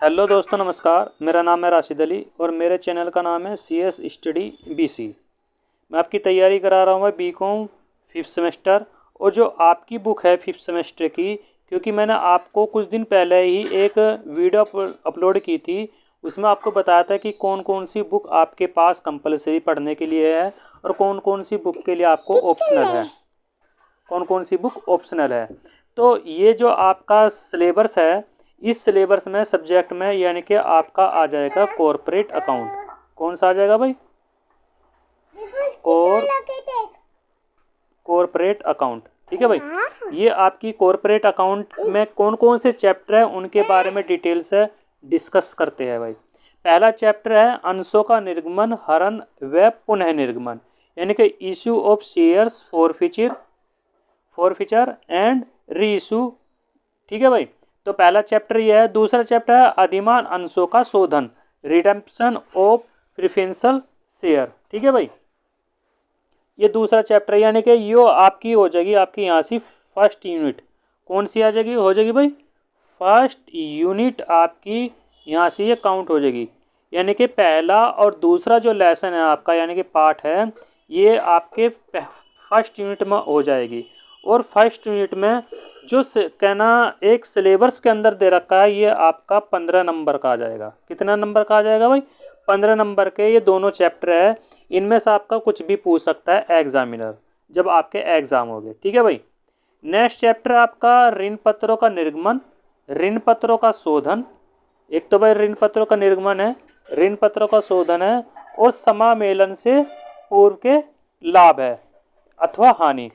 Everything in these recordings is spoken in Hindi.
हेलो दोस्तों, नमस्कार। मेरा नाम है राशिद अली और मेरे चैनल का नाम है CS स्टडी BC। मैं आपकी तैयारी करा रहा हूँ BCom 5th सेमेस्टर। और जो आपकी बुक है 5th सेमेस्टर की, क्योंकि मैंने आपको कुछ दिन पहले ही एक वीडियो अपलोड की थी, उसमें आपको बताया था कि कौन कौन सी बुक आपके पास कंपलसरी पढ़ने के लिए है और कौन कौन सी बुक के लिए आपको ऑप्शनल है। कौन कौन सी बुक ऑप्शनल है। तो ये जो आपका सिलेबस है, इस सिलेबस में सब्जेक्ट में यानी कि आपका आ जाएगा कॉरपोरेट अकाउंट। कौन सा आ जाएगा भाई? Corporate account. ठीक है भाई। ये आपकी कॉरपोरेट अकाउंट में कौन कौन से चैप्टर है उनके बारे में डिटेल से डिस्कस करते हैं भाई। पहला चैप्टर है अंशों का निर्गमन, हरण व पुनः निर्गमन, यानी कि issue of shares, forfeiture and re issue. ठीक है भाई। तो पहला चैप्टर ये है। दूसरा चैप्टर है अधिमान अंशों का शोधन, रिडेम्पशन ऑफ प्रेफरेंशियल शेयर। ठीक है भाई। ये दूसरा चैप्टर यानी कि यो आपकी हो जाएगी, आपकी यहाँ से फर्स्ट यूनिट। कौन सी आ जाएगी? हो जाएगी भाई फर्स्ट यूनिट आपकी यहाँ से ये काउंट हो जाएगी। यानी कि पहला और दूसरा जो लेसन है आपका, यानी कि पार्ट है, ये आपके फर्स्ट यूनिट में हो जाएगी। और फर्स्ट यूनिट में जो कहना एक सिलेबस के अंदर दे रखा है, ये आपका 15 नंबर का आ जाएगा। कितना नंबर का आ जाएगा भाई? 15 नंबर के ये दोनों चैप्टर है। इनमें से आपका कुछ भी पूछ सकता है एग्जामिनर जब आपके एग्जाम हो गए। ठीक है भाई। नेक्स्ट चैप्टर आपका ऋण पत्रों का निर्गमन, ऋण पत्रों का शोधन। एक तो भाई ऋण पत्रों का निर्गमन है, ऋण पत्रों का शोधन है, और समामेलन से पूर्व के लाभ है अथवा हानि।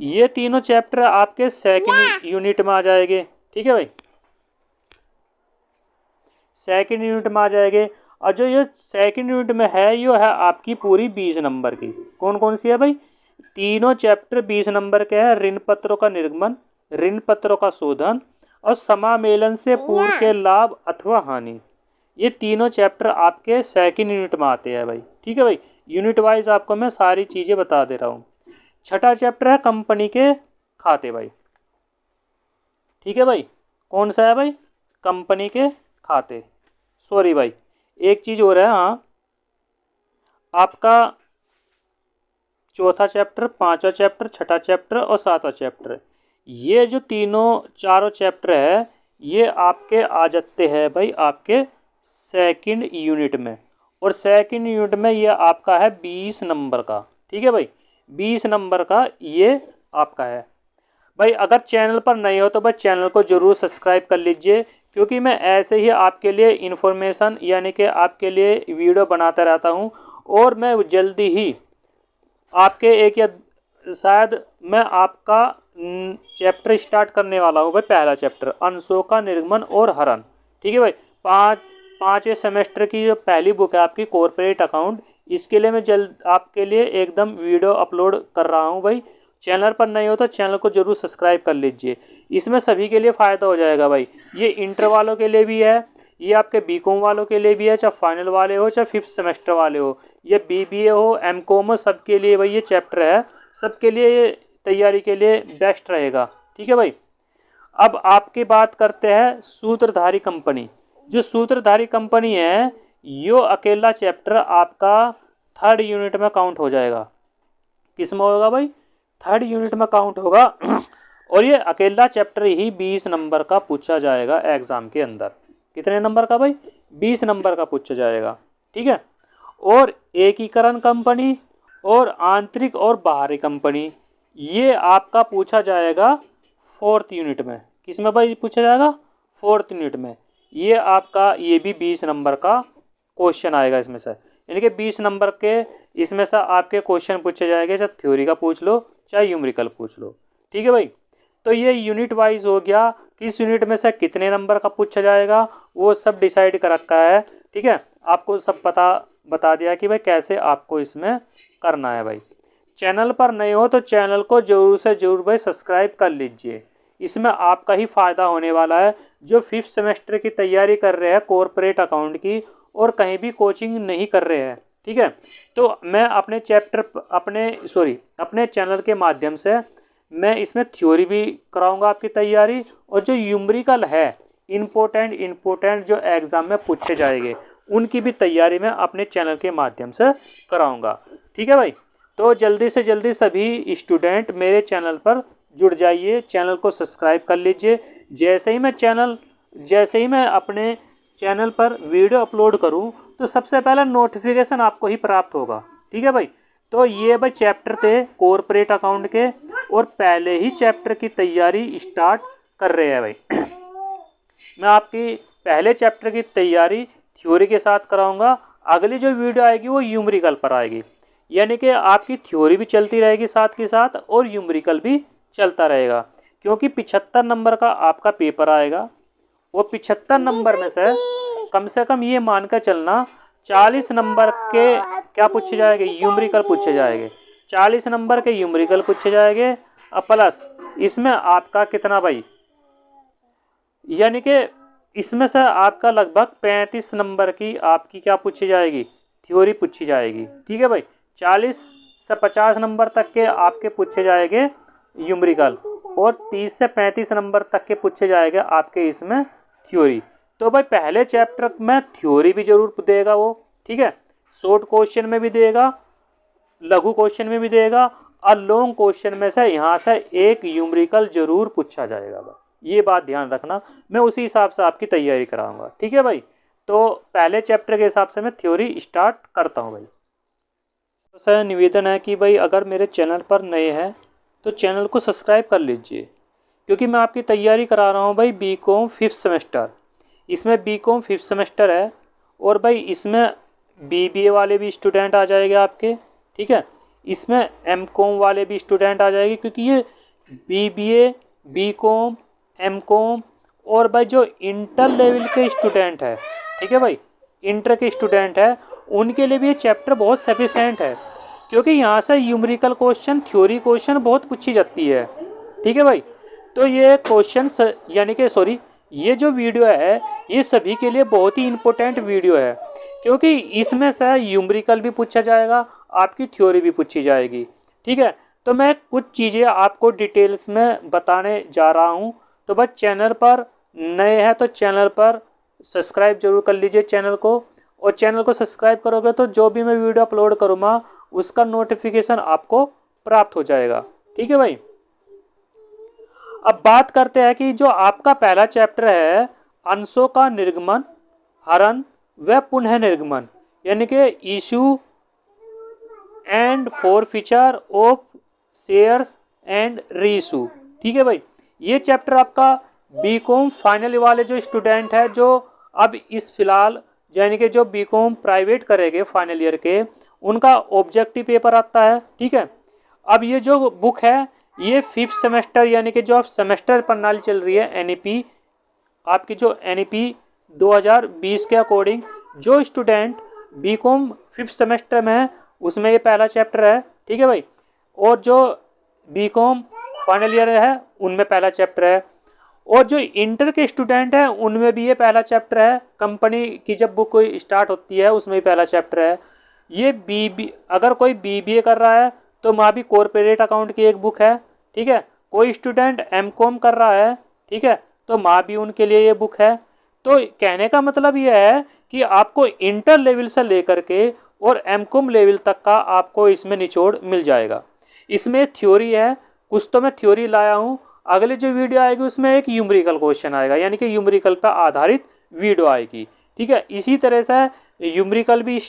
ये तीनों चैप्टर आपके सेकंड यूनिट में आ जाएंगे। ठीक है भाई, सेकंड यूनिट में आ जाएंगे। और जो ये सेकंड यूनिट में है, ये है आपकी पूरी 20 नंबर की। कौन कौन सी है भाई? तीनों चैप्टर 20 नंबर के हैं। ऋण पत्रों का निर्गमन, ऋण पत्रों का शोधन और समामेलन से पूर्व के लाभ अथवा हानि। ये तीनों चैप्टर आपके सेकंड यूनिट में आते हैं भाई। ठीक है भाई। यूनिट वाइज आपको मैं सारी चीज़ें बता दे रहा हूँ। छठा चैप्टर है कंपनी के खाते भाई। ठीक है भाई। कौन सा है भाई? कंपनी के खाते। सॉरी भाई, एक चीज़ और है। हाँ, आपका चौथा चैप्टर, पांचवा चैप्टर, छठा चैप्टर और सातवां चैप्टर, ये जो तीनों चारों चैप्टर है, ये आपके आ जाते हैं भाई आपके सेकंड यूनिट में। और सेकंड यूनिट में ये आपका है 20 नंबर का। ठीक है भाई, 20 नंबर का ये आपका है भाई। अगर चैनल पर नए हो तो भाई चैनल को ज़रूर सब्सक्राइब कर लीजिए, क्योंकि मैं ऐसे ही आपके लिए इन्फॉर्मेशन यानी कि आपके लिए वीडियो बनाता रहता हूँ। और मैं जल्दी ही आपके एक या शायद मैं आपका चैप्टर स्टार्ट करने वाला हूँ भाई। पहला चैप्टर अंशों का निर्गमन और हरण। ठीक है भाई। पाँचवें सेमेस्टर की जो पहली बुक है आपकी कॉरपोरेट अकाउंट, इसके लिए मैं जल्द आपके लिए एकदम वीडियो अपलोड कर रहा हूँ भाई। चैनल पर नहीं हो तो चैनल को जरूर सब्सक्राइब कर लीजिए। इसमें सभी के लिए फ़ायदा हो जाएगा भाई। ये इंटर वालों के लिए भी है, ये आपके BCom वालों के लिए भी है, चाहे फाइनल वाले हो चाहे 5th सेमेस्टर वाले हो, ये BBA हो, MCom हो, सबके लिए भाई ये चैप्टर है। सबके लिए ये तैयारी के लिए बेस्ट रहेगा। ठीक है भाई। अब आपकी बात करते हैं सूत्रधारी कंपनी। जो सूत्रधारी कंपनी है, यो अकेला चैप्टर आपका थर्ड यूनिट में काउंट हो जाएगा। किस में होगा भाई? थर्ड यूनिट में काउंट होगा। और ये अकेला चैप्टर ही 20 नंबर का पूछा जाएगा एग्जाम के अंदर। कितने नंबर का भाई? 20 नंबर का पूछा जाएगा। ठीक है। और एकीकरण कंपनी और आंतरिक और बाहरी कंपनी, ये आपका पूछा जाएगा फोर्थ यूनिट में। किस में भाई पूछा जाएगा? फोर्थ यूनिट में। ये आपका ये भी 20 नंबर का क्वेश्चन आएगा इसमें से। यानी कि 20 नंबर के इसमें से आपके क्वेश्चन पूछे जाएंगे, चाहे थ्योरी का पूछ लो चाहे न्यूमेरिकल पूछ लो। ठीक है भाई। तो ये यूनिट वाइज हो गया, किस यूनिट में से कितने नंबर का पूछा जाएगा वो सब डिसाइड कर रखा है। ठीक है। आपको सब बता दिया कि भाई कैसे आपको इसमें करना है भाई। चैनल पर नए हो तो चैनल को ज़रूर से ज़रूर भाई सब्सक्राइब कर लीजिए। इसमें आपका ही फ़ायदा होने वाला है जो 5th सेमेस्टर की तैयारी कर रहे हैं कॉरपोरेट अकाउंट की और कहीं भी कोचिंग नहीं कर रहे हैं। ठीक है। तो मैं अपने चैनल के माध्यम से मैं इसमें थ्योरी भी कराऊंगा आपकी तैयारी, और जो न्यूमेरिकल है इम्पोर्टेंट जो एग्ज़ाम में पूछे जाएंगे उनकी भी तैयारी मैं अपने चैनल के माध्यम से कराऊंगा। ठीक है भाई, तो जल्दी से जल्दी सभी स्टूडेंट मेरे चैनल पर जुड़ जाइए, चैनल को सब्सक्राइब कर लीजिए। जैसे ही मैं अपने चैनल पर वीडियो अपलोड करूं तो सबसे पहले नोटिफिकेशन आपको ही प्राप्त होगा। ठीक है भाई, तो ये भाई चैप्टर थे कॉरपोरेट अकाउंट के, और पहले ही चैप्टर की तैयारी स्टार्ट कर रहे हैं भाई। मैं आपकी पहले चैप्टर की तैयारी थ्योरी के साथ कराऊंगा। अगली जो वीडियो आएगी वो न्यूमेरिकल पर आएगी, यानी कि आपकी थ्योरी भी चलती रहेगी साथ के साथ और न्यूमेरिकल भी चलता रहेगा, क्योंकि 75 नंबर का आपका पेपर आएगा। वो 75 नंबर में से कम ये मानकर चलना 40 नंबर के क्या पूछे जाएंगे, न्यूमेरिकल पूछे जाएंगे। 40 नंबर के न्यूमेरिकल पूछे जाएंगे, और प्लस इसमें आपका कितना भाई, यानी कि इसमें से आपका लगभग 35 नंबर की आपकी क्या पूछी जाएगी, थ्योरी पूछी जाएगी। ठीक है भाई, 40 से 50 नंबर तक के आपके पूछे जाएंगे न्यूमेरिकल, और 30 से 35 नंबर तक के पूछे जाएंगे आपके इसमें थ्योरी। तो भाई पहले चैप्टर में थ्योरी भी जरूर देगा वो, ठीक है, शॉर्ट क्वेश्चन में भी देगा, लघु क्वेश्चन में भी देगा, और लॉन्ग क्वेश्चन में से यहाँ से एक न्यूमेरिकल जरूर पूछा जाएगा भाई, ये बात ध्यान रखना। मैं उसी हिसाब से आपकी तैयारी कराऊंगा। ठीक है भाई, तो पहले चैप्टर के हिसाब से मैं थ्योरी स्टार्ट करता हूँ भाई। तो सर निवेदन है कि भाई अगर मेरे चैनल पर नए हैं तो चैनल को सब्सक्राइब कर लीजिए, क्योंकि मैं आपकी तैयारी करा रहा हूँ भाई बीकॉम 5th सेमेस्टर। इसमें बीकॉम 5th सेमेस्टर है, और भाई इसमें बीबीए वाले भी स्टूडेंट आ जाएंगे आपके। ठीक है, इसमें एमकॉम वाले भी स्टूडेंट आ जाएंगे, क्योंकि ये बीबीए, बीकॉम, एमकॉम और भाई जो इंटर लेवल के स्टूडेंट है, ठीक है भाई, इंटर के स्टूडेंट है, उनके लिए भी ये चैप्टर बहुत सफिशेंट है, क्योंकि यहाँ से न्यूमेरिकल क्वेश्चन, थ्योरी क्वेश्चन बहुत पूछी जाती है। ठीक है भाई, तो ये क्वेश्चन यानी कि सॉरी, ये जो वीडियो है ये सभी के लिए बहुत ही इम्पोर्टेंट वीडियो है, क्योंकि इसमें से न्यूमेरिकल भी पूछा जाएगा, आपकी थ्योरी भी पूछी जाएगी। ठीक है, तो मैं कुछ चीज़ें आपको डिटेल्स में बताने जा रहा हूँ। तो बस चैनल पर नए हैं तो चैनल पर सब्सक्राइब जरूर कर लीजिए चैनल को, और चैनल को सब्सक्राइब करोगे तो जो भी मैं वीडियो अपलोड करूँगा उसका नोटिफिकेशन आपको प्राप्त हो जाएगा। ठीक है भाई, अब बात करते हैं कि जो आपका पहला चैप्टर है अंशों का निर्गमन, हरण व पुनः निर्गमन, यानी कि issue and forfeiture of shares and reissue. ठीक है भाई, ये चैप्टर आपका बीकॉम फाइनल वाले जो स्टूडेंट है, जो अब इस फिलहाल यानी कि जो बीकॉम प्राइवेट करेंगे फाइनल ईयर के, उनका ऑब्जेक्टिव पेपर आता है। ठीक है, अब ये जो बुक है ये 5th सेमेस्टर यानी कि जो अब सेमेस्टर प्रणाली चल रही है एनईपी, आपकी जो एनईपी 2020 के अकॉर्डिंग जो स्टूडेंट बीकॉम 5th सेमेस्टर में है उसमें ये पहला चैप्टर है। ठीक है भाई, और जो बीकॉम फाइनल ईयर है उनमें पहला चैप्टर है, और जो इंटर के स्टूडेंट हैं उनमें भी ये पहला चैप्टर है। कंपनी की जब बुक कोई स्टार्ट होती है उसमें भी पहला चैप्टर है। ये अगर कोई बीबीए कर रहा है तो वहाँ भी कॉरपोरेट अकाउंट की एक बुक है। ठीक है, कोई स्टूडेंट एमकॉम कर रहा है, ठीक है, तो वहाँ भी उनके लिए ये बुक है। तो कहने का मतलब ये है कि आपको इंटर लेवल से लेकर के और एमकॉम लेवल तक का आपको इसमें निचोड़ मिल जाएगा। इसमें थ्योरी है, कुछ तो मैं थ्योरी लाया हूँ। अगली जो वीडियो आएगी उसमें एक न्यूमेरिकल क्वेश्चन आएगा, यानी कि न्यूमेरिकल पर आधारित वीडियो आएगी। ठीक है, इसी तरह से न्यूमेरिकल भी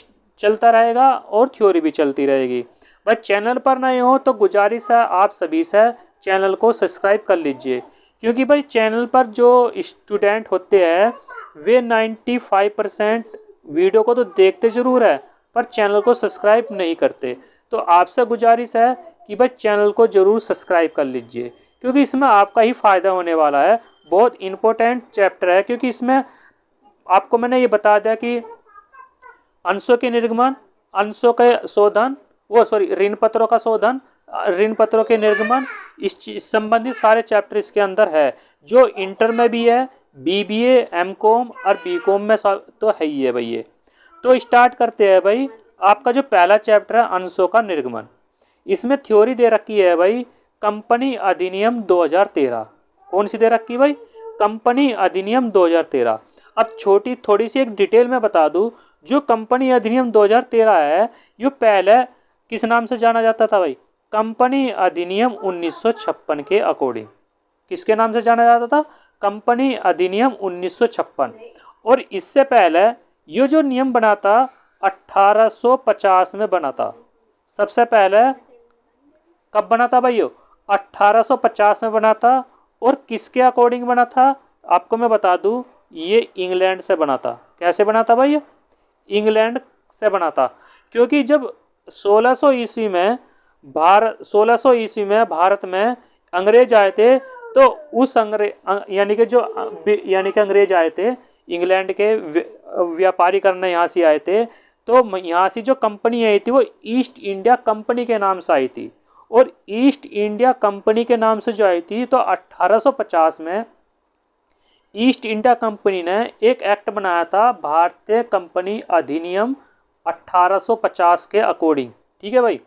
चलता रहेगा और थ्योरी भी चलती रहेगी। बस चैनल पर नए हो तो गुजारिश है आप सभी से चैनल को सब्सक्राइब कर लीजिए, क्योंकि भाई चैनल पर जो स्टूडेंट होते हैं वे 95% वीडियो को तो देखते ज़रूर है पर चैनल को सब्सक्राइब नहीं करते। तो आपसे गुजारिश है कि भाई चैनल को ज़रूर सब्सक्राइब कर लीजिए, क्योंकि इसमें आपका ही फ़ायदा होने वाला है। बहुत इम्पोर्टेंट चैप्टर है, क्योंकि इसमें आपको मैंने ये बता दिया कि अंशों के निर्गमन, अंशों के शोधन, ऋण पत्रों का शोधन, ऋण पत्रों के निर्गमन, इस संबंधित सारे चैप्टर इसके अंदर है, जो इंटर में भी है, बीबीए, एमकॉम और बीकॉम में तो है ही है भाई ये। तो स्टार्ट करते हैं भाई। आपका जो पहला चैप्टर है अंशों का निर्गमन, इसमें थ्योरी दे रखी है भाई कंपनी अधिनियम 2013। कौन सी दे रखी भाई? कंपनी अधिनियम 2013। अब छोटी थोड़ी सी एक डिटेल में बता दूं, जो कंपनी अधिनियम 2013 है, ये पहले किस नाम से जाना जाता था भाई? कंपनी अधिनियम 1956 के अकॉर्डिंग। किसके नाम से जाना जाता था? कंपनी अधिनियम 1956। और इससे पहले ये जो नियम बना था 1850 में बना था। सबसे पहले कब बना था भाई? 1850 में बना था। और किसके अकॉर्डिंग बना था? आपको मैं बता दूं, ये इंग्लैंड से बना था। कैसे बना था भाई? इंग्लैंड से बना था। क्योंकि जब 1600 ईस्वी में भारत में अंग्रेज आए थे, तो उस यानी कि अंग्रेज आए थे, इंग्लैंड के व्यापारी करने यहाँ से आए थे। तो यहाँ से जो कंपनी आई थी वो ईस्ट इंडिया कंपनी के नाम से आई थी। और ईस्ट इंडिया कंपनी के नाम से जो आई थी, तो 1850 में ईस्ट इंडिया कंपनी ने एक एक्ट बनाया था, भारतीय कंपनी अधिनियम 1850 के अकॉर्डिंग। ठीक है भाई।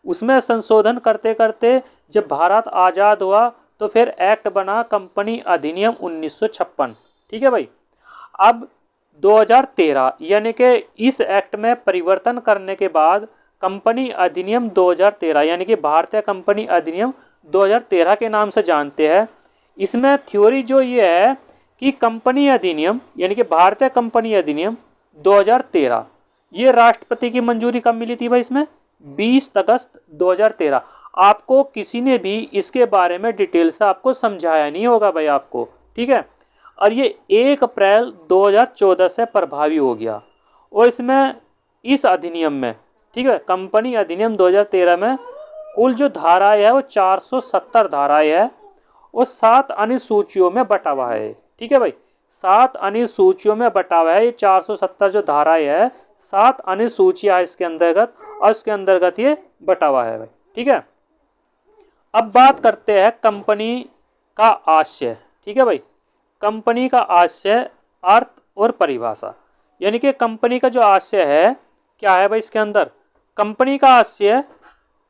उसमें संशोधन करते करते जब भारत आज़ाद हुआ, तो फिर एक्ट बना कंपनी अधिनियम 1956। ठीक है भाई। अब 2013 यानी कि इस एक्ट में परिवर्तन करने के बाद कंपनी अधिनियम 2013 यानी कि भारतीय कंपनी अधिनियम 2013 के नाम से जानते हैं। इसमें थ्योरी जो ये है कि कंपनी अधिनियम यानी कि भारतीय कंपनी अधिनियम 2013, ये राष्ट्रपति की मंजूरी कब मिली थी भाई? इसमें 20 अगस्त 2013। आपको किसी ने भी इसके बारे में डिटेल से आपको समझाया नहीं होगा भाई आपको। ठीक है। और ये 1 अप्रैल 2014 से प्रभावी हो गया। और इसमें इस अधिनियम में, ठीक है, कंपनी अधिनियम 2013 में कुल जो धाराएं है वो 470 धाराएं है और 7 अनुसूचियों में बटा हुआ है। ठीक है भाई। 7 अनुसूचियों में बटा हुआ है। ये 470 जो धाराएं है, 7 अनुसूचियां इसके अंतर्गत, और इसके अंतर्गत ये बटा हुआ है भाई। ठीक है। अब बात करते हैं कंपनी का आशय। ठीक है भाई। कंपनी का आशय, अर्थ और परिभाषा। यानी कि कंपनी का जो आशय है क्या है भाई? इसके अंदर कंपनी का आशय,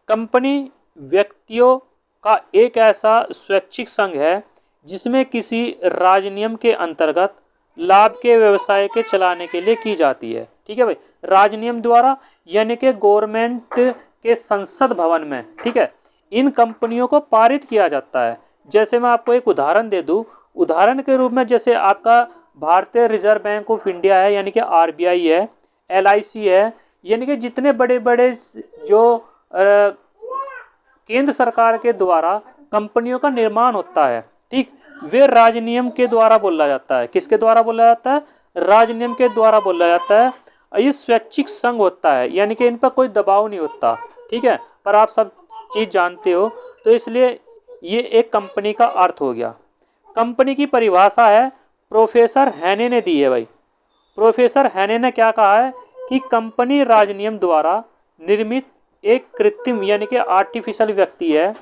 कंपनी व्यक्तियों का एक ऐसा स्वैच्छिक संघ है जिसमें किसी राजनियम के अंतर्गत लाभ के व्यवसाय के चलाने के लिए की जाती है। ठीक है भाई। राजनियम द्वारा यानी कि गवर्नमेंट के संसद भवन में, ठीक है, इन कंपनियों को पारित किया जाता है। जैसे मैं आपको एक उदाहरण दे दूं, उदाहरण के रूप में जैसे आपका भारतीय रिजर्व बैंक ऑफ इंडिया है यानी कि RBI है, LIC है, यानी कि जितने बड़े बड़े जो केंद्र सरकार के द्वारा कंपनियों का निर्माण होता है, ठीक, वे राजनियम के द्वारा बोला जाता है। किसके द्वारा बोला जाता है? राजनियम के द्वारा बोला जाता है। ये स्वैच्छिक संघ होता है, यानी कि इन पर कोई दबाव नहीं होता। ठीक है। पर आप सब चीज जानते हो, तो इसलिए ये एक कंपनी का अर्थ हो गया। कंपनी की परिभाषा है, प्रोफेसर हैने ने दी है भाई। प्रोफेसर हैने ने क्या कहा है कि कंपनी राजनियम द्वारा निर्मित एक कृत्रिम यानी कि आर्टिफिशियल व्यक्ति है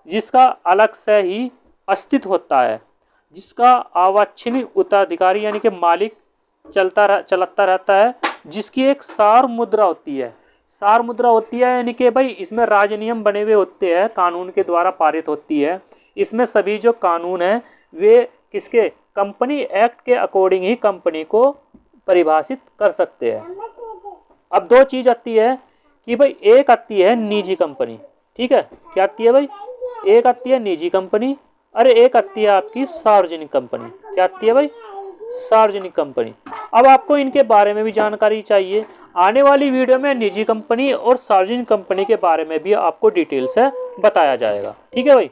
जिसका अलग से ही अस्तित्व होता है, जिसका अवांछनीय उत्तराधिकारी यानी कि मालिक चलता रहता है, जिसकी एक सार मुद्रा होती है। सार मुद्रा होती है यानी कि भाई इसमें राजनियम बने हुए होते हैं, कानून के द्वारा पारित होती है। इसमें सभी जो कानून है वे किसके? कंपनी एक्ट के अकॉर्डिंग ही कंपनी को परिभाषित कर सकते हैं। अब दो चीज आती है कि भाई, एक आती है निजी कंपनी। ठीक है। क्या आती है भाई? एक आती है निजी कंपनी, अरे एक आती है आपकी सार्वजनिक कंपनी। क्या आती है भाई? सार्वजनिक कंपनी। अब आपको इनके बारे में भी जानकारी चाहिए। आने वाली वीडियो में निजी कंपनी और सार्वजनिक कंपनी के बारे में भी आपको डिटेल से बताया जाएगा। ठीक है भाई।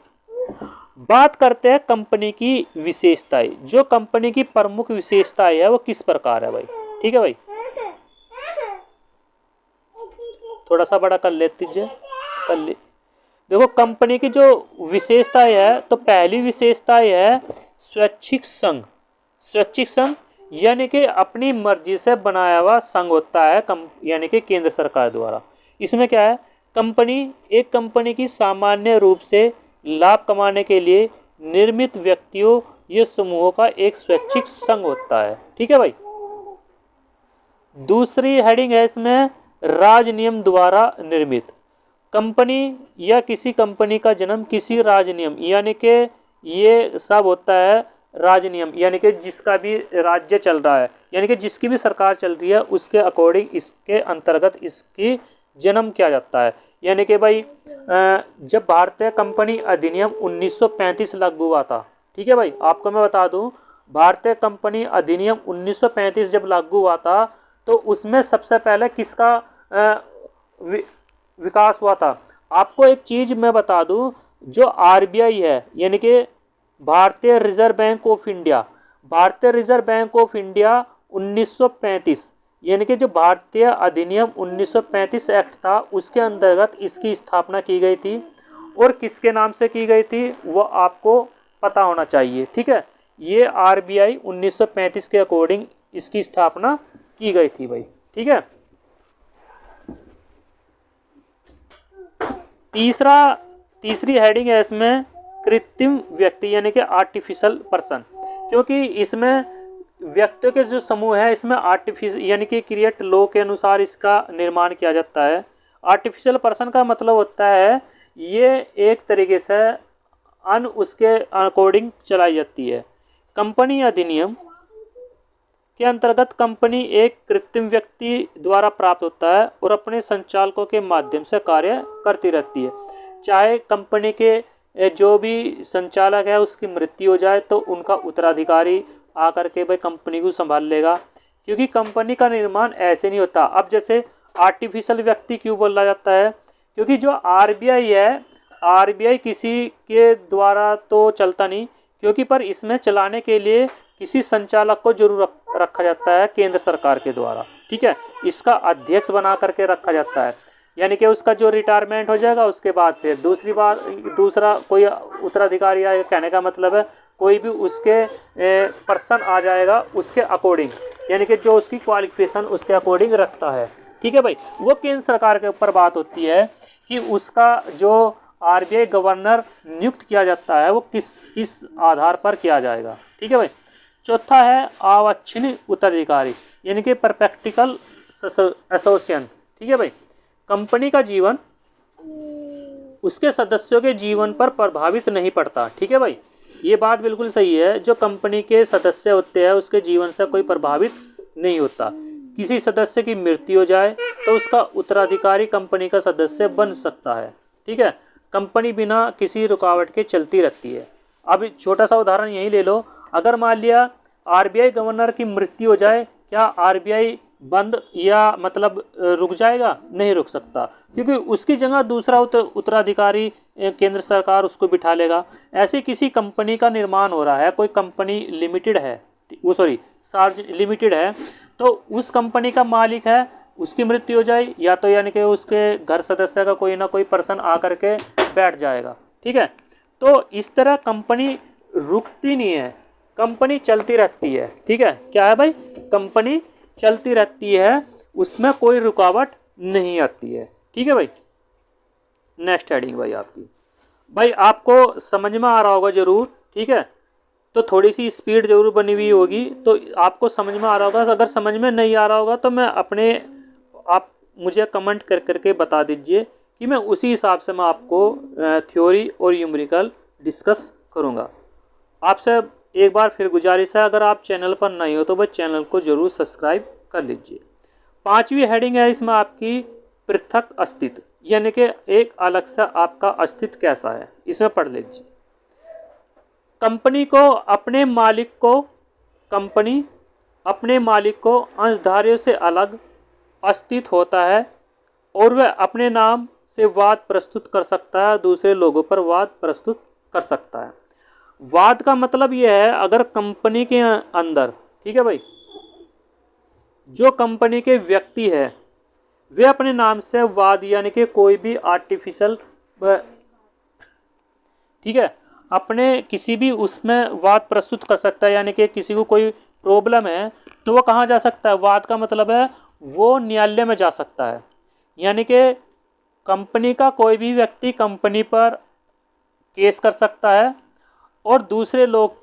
बात करते हैं कंपनी की विशेषताएं। जो कंपनी की प्रमुख विशेषताएं है वो किस प्रकार है भाई? ठीक है भाई। थोड़ा सा बड़ा कर लेते दीजिए, देखो कंपनी की जो विशेषताएं है, तो पहली विशेषता है स्वैच्छिक संघ। स्वैच्छिक संघ यानी कि अपनी मर्जी से बनाया हुआ संघ होता है, यानी कि केंद्र सरकार द्वारा। इसमें क्या है? एक कंपनी की सामान्य रूप से लाभ कमाने के लिए निर्मित व्यक्तियों या समूहों का एक स्वैच्छिक संघ होता है। ठीक है भाई। दूसरी हेडिंग है इसमें राजनियम द्वारा निर्मित। कंपनी या किसी कंपनी का जन्म किसी राजनियम, यानी कि ये सब होता है राजनियम, यानी कि जिसका भी राज्य चल रहा है, यानी कि जिसकी भी सरकार चल रही है उसके अकॉर्डिंग इसके अंतर्गत इसकी जन्म किया जाता है। यानी कि भाई जब भारतीय कंपनी अधिनियम 1935 लागू हुआ था, ठीक है भाई, आपको मैं बता दूं, भारतीय कंपनी अधिनियम 1935 जब लागू हुआ था तो उसमें सबसे पहले किसका विकास हुआ था। आपको एक चीज मैं बता दूं, जो आरबीआई है यानी कि भारतीय रिजर्व बैंक ऑफ इंडिया, भारतीय रिजर्व बैंक ऑफ इंडिया 1935 यानी कि जो भारतीय अधिनियम 1935 एक्ट था उसके अंतर्गत इसकी स्थापना की गई थी। और किसके नाम से की गई थी वो आपको पता होना चाहिए, ठीक है। ये आरबीआई 1935 के अकॉर्डिंग इसकी स्थापना की गई थी भाई, ठीक है। तीसरी हेडिंग है इसमें कृत्रिम व्यक्ति यानी कि आर्टिफिशियल पर्सन, क्योंकि इसमें व्यक्तियों के जो समूह है इसमें आर्टिफिशियल यानी कि क्रिएट लॉ के अनुसार इसका निर्माण किया जाता है। आर्टिफिशियल पर्सन का मतलब होता है ये एक तरीके से उसके अकॉर्डिंग चलाई जाती है। कंपनी अधिनियम के अंतर्गत कंपनी एक कृत्रिम व्यक्ति द्वारा प्राप्त होता है और अपने संचालकों के माध्यम से कार्य करती रहती है। चाहे कंपनी के जो भी संचालक है उसकी मृत्यु हो जाए तो उनका उत्तराधिकारी आकर के भाई कंपनी को संभाल लेगा, क्योंकि कंपनी का निर्माण ऐसे नहीं होता। अब जैसे आर्टिफिशियल व्यक्ति क्यों बोला जाता है, क्योंकि जो आरबीआई है, आरबीआई किसी के द्वारा तो चलता नहीं, क्योंकि पर इसमें चलाने के लिए किसी संचालक को जरूर रखा जाता है केंद्र सरकार के द्वारा, ठीक है। इसका अध्यक्ष बना करके रखा जाता है, यानी कि उसका जो रिटायरमेंट हो जाएगा उसके बाद फिर दूसरा कोई उत्तराधिकारी आएगा। कहने का मतलब है कोई भी उसके पर्सन आ जाएगा उसके अकॉर्डिंग, यानी कि जो उसकी क्वालिफिकेशन उसके अकॉर्डिंग रखता है, ठीक है भाई। वो केंद्र सरकार के ऊपर बात होती है कि उसका जो आरबीआई गवर्नर नियुक्त किया जाता है वो किस आधार पर किया जाएगा, ठीक है भाई। चौथा है अवांछनीय उत्तराधिकारी यानी कि परपेक्टिकल एसोसिएशन, ठीक है भाई। कंपनी का जीवन उसके सदस्यों के जीवन पर प्रभावित नहीं पड़ता, ठीक है भाई। ये बात बिल्कुल सही है, जो कंपनी के सदस्य होते हैं उसके जीवन से कोई प्रभावित नहीं होता। किसी सदस्य की मृत्यु हो जाए तो उसका उत्तराधिकारी कंपनी का सदस्य बन सकता है, ठीक है। कंपनी बिना किसी रुकावट के चलती रहती है। अब छोटा सा उदाहरण यही ले लो, अगर मान लिया आरबीआई गवर्नर की मृत्यु हो जाए, क्या आरबीआई बंद या मतलब रुक जाएगा? नहीं रुक सकता, क्योंकि उसकी जगह दूसरा उत्तराधिकारी केंद्र सरकार उसको बिठा लेगा। ऐसे किसी कंपनी का निर्माण हो रहा है, कोई कंपनी लिमिटेड है, लिमिटेड है, तो उस कंपनी का मालिक है, उसकी मृत्यु हो जाए या तो यानी कि उसके घर सदस्य का कोई ना कोई पर्सन आकर के बैठ जाएगा, ठीक है। तो इस तरह कंपनी रुकती नहीं है, कंपनी चलती रहती है, ठीक है। क्या है भाई? कंपनी चलती रहती है, उसमें कोई रुकावट नहीं आती है, ठीक है भाई। नेक्स्ट हेडिंग भाई आपको समझ में आ रहा होगा जरूर, ठीक है। तो थोड़ी सी स्पीड जरूर बनी हुई होगी, तो आपको समझ में आ रहा होगा। अगर समझ में नहीं आ रहा होगा तो आप मुझे कमेंट कर करके बता दीजिए कि मैं उसी हिसाब से मैं आपको थ्योरी और न्यूमेरिकल डिस्कस करूँगा। आपसे एक बार फिर गुजारिश है, अगर आप चैनल पर नए हो तो बस चैनल को जरूर सब्सक्राइब कर लीजिए। 5वीं हेडिंग है इसमें आपकी पृथक अस्तित्व, यानी कि एक अलग सा आपका अस्तित्व कैसा है, इसमें पढ़ लीजिए। कंपनी अपने मालिक को अंशधारियों से अलग अस्तित्व होता है और वह अपने नाम से वाद प्रस्तुत कर सकता है, दूसरे लोगों पर वाद प्रस्तुत कर सकता है। वाद का मतलब यह है, अगर कंपनी के अंदर, ठीक है भाई, जो कंपनी के व्यक्ति है वे अपने नाम से वाद यानी कि कोई भी आर्टिफिशियल, ठीक है, अपने किसी भी उसमें वाद प्रस्तुत कर सकता है। यानी कि किसी को कोई प्रॉब्लम है तो वो कहाँ जा सकता है? वाद का मतलब है वो न्यायालय में जा सकता है। यानी कि कंपनी का कोई भी व्यक्ति कंपनी पर केस कर सकता है और दूसरे लोग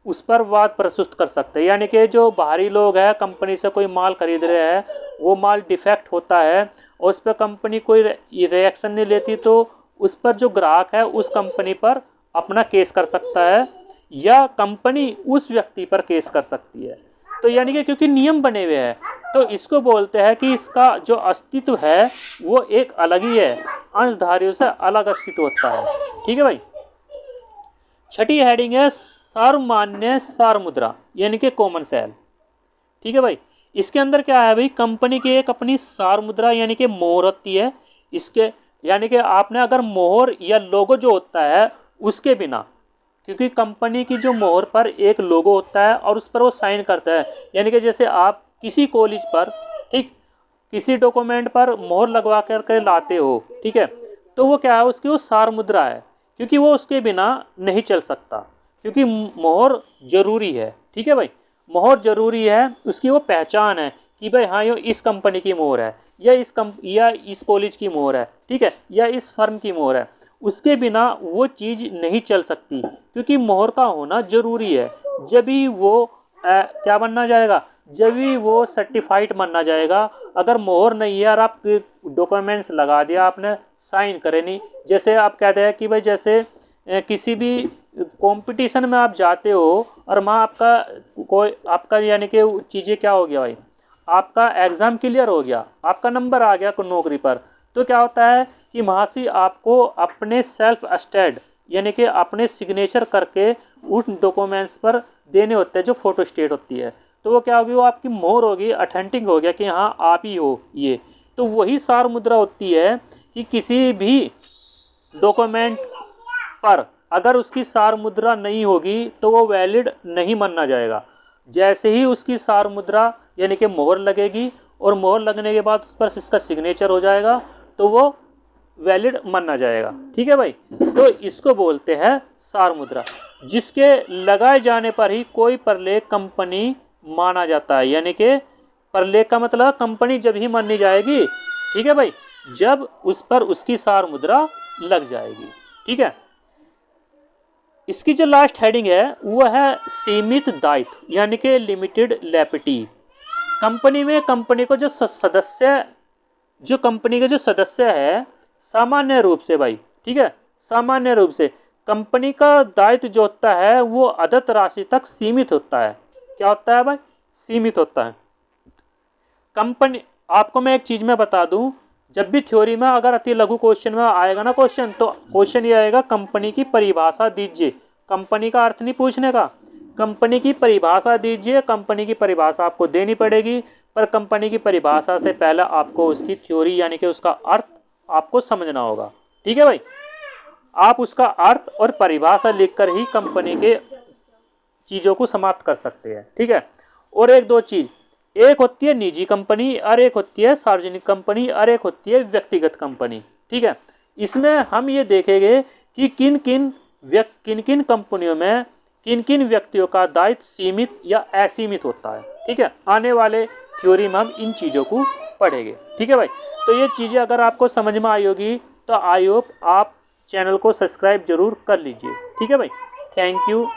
उस पर वाद प्रस्तुत कर सकते हैं। यानी कि जो बाहरी लोग हैं, कंपनी से कोई माल खरीद रहे हैं, वो माल डिफेक्ट होता है और उस पर कंपनी कोई रिएक्शन नहीं लेती, तो उस पर जो ग्राहक है उस कंपनी पर अपना केस कर सकता है या कंपनी उस व्यक्ति पर केस कर सकती है। तो यानी कि क्योंकि नियम बने हुए हैं, तो इसको बोलते हैं कि इसका जो अस्तित्व है वो एक अलग ही है, अंशधारियों से अलग अस्तित्व होता है। ठीक है भाई। छठी हेडिंग है सार्वमान्य सार मुद्रा, यानी कि कॉमन सेल। ठीक है भाई। इसके अंदर क्या है भाई, कंपनी की एक अपनी सार मुद्रा यानी कि मोहर होती है। इसके यानी कि आपने अगर मोहर या लोगो जो होता है उसके बिना, क्योंकि कंपनी की जो मोहर पर एक लोगो होता है और उस पर वो साइन करता है, यानी कि जैसे आप किसी कॉलेज पर, ठीक, किसी डॉक्यूमेंट पर मोहर लगवा करके लाते हो, ठीक है, तो वो क्या है, उसकी वो सार मुद्रा है, क्योंकि वो उसके बिना नहीं चल सकता, क्योंकि मोहर जरूरी है। ठीक है भाई, मोहर जरूरी है, उसकी वो पहचान है कि भाई हाँ ये इस कंपनी की मोहर है या इस कॉलेज की मोहर है, ठीक है, या इस फर्म की मोहर है। उसके बिना वो चीज़ नहीं चल सकती, क्योंकि मोहर का होना जरूरी है। जब भी वो क्या बनना जाएगा, जब भी वो सर्टिफाइड माना जाएगा। अगर मोहर नहीं है और आप डॉक्यूमेंट्स लगा दिया, आपने साइन करे नहीं, जैसे आप कहते हैं कि भाई जैसे किसी भी कंपटीशन में आप जाते हो और वहाँ आपका यानी कि चीज़ें क्या हो गया भाई, आपका एग्ज़ाम क्लियर हो गया, आपका नंबर आ गया कोई नौकरी पर, तो क्या होता है कि वहाँ से आपको अपने सेल्फ अटेस्टेड यानी कि अपने सिग्नेचर करके उस डॉक्यूमेंट्स पर देने होते हैं, जो फोटो स्टेट होती है। तो वो क्या होगी, वो आपकी मोहर होगी, अथेंटिक हो गया कि हाँ आप ही हो ये। तो वही सार मुद्रा होती है कि किसी भी डॉक्यूमेंट पर अगर उसकी सार मुद्रा नहीं होगी तो वो वैलिड नहीं माना जाएगा। जैसे ही उसकी सार मुद्रा यानी कि मोहर लगेगी और मोहर लगने के बाद उस पर इसका सिग्नेचर हो जाएगा, तो वो वैलिड माना जाएगा। ठीक है भाई। तो इसको बोलते हैं सार मुद्रा, जिसके लगाए जाने पर ही कोई प्रलेख कंपनी माना जाता है। यानी कि प्रलेख का मतलब कंपनी जब ही मानी जाएगी, ठीक है भाई, जब उस पर उसकी सार मुद्रा लग जाएगी। ठीक है। इसकी जो लास्ट हेडिंग है वो है सीमित दायित्व यानी कि लिमिटेड लायबिलिटी। कंपनी में कंपनी को जो कंपनी के जो सदस्य है, सामान्य रूप से भाई, ठीक है, सामान्य रूप से कंपनी का दायित्व जो होता है वो अदद राशि तक सीमित होता है। क्या होता है भाई, सीमित होता है। कंपनी, आपको मैं एक चीज में बता दूं, जब भी थ्योरी में अगर अति लघु क्वेश्चन में आएगा ना क्वेश्चन, तो क्वेश्चन ये आएगा कंपनी की परिभाषा दीजिए। कंपनी का अर्थ नहीं पूछने का, कंपनी की परिभाषा दीजिए। कंपनी की परिभाषा आपको देनी पड़ेगी, पर कंपनी की परिभाषा से पहले आपको उसकी थ्योरी यानी कि उसका अर्थ आपको समझना होगा। ठीक है भाई। आप उसका अर्थ और परिभाषा लिखकर ही कंपनी के चीज़ों को समाप्त कर सकते हैं। ठीक है। और एक दो चीज़, एक होती है निजी कंपनी और एक होती है सार्वजनिक कंपनी और एक होती है व्यक्तिगत कंपनी। ठीक है। इसमें हम ये देखेंगे कि किन किन कंपनियों में किन किन व्यक्तियों का दायित्व सीमित या असीमित होता है। ठीक है। आने वाले थ्योरी में हम इन चीज़ों को पढ़ेंगे। ठीक है भाई। तो ये चीज़ें अगर आपको समझ में आई होगी तो आई होप आप चैनल को सब्सक्राइब जरूर कर लीजिए। ठीक है भाई। Thank you.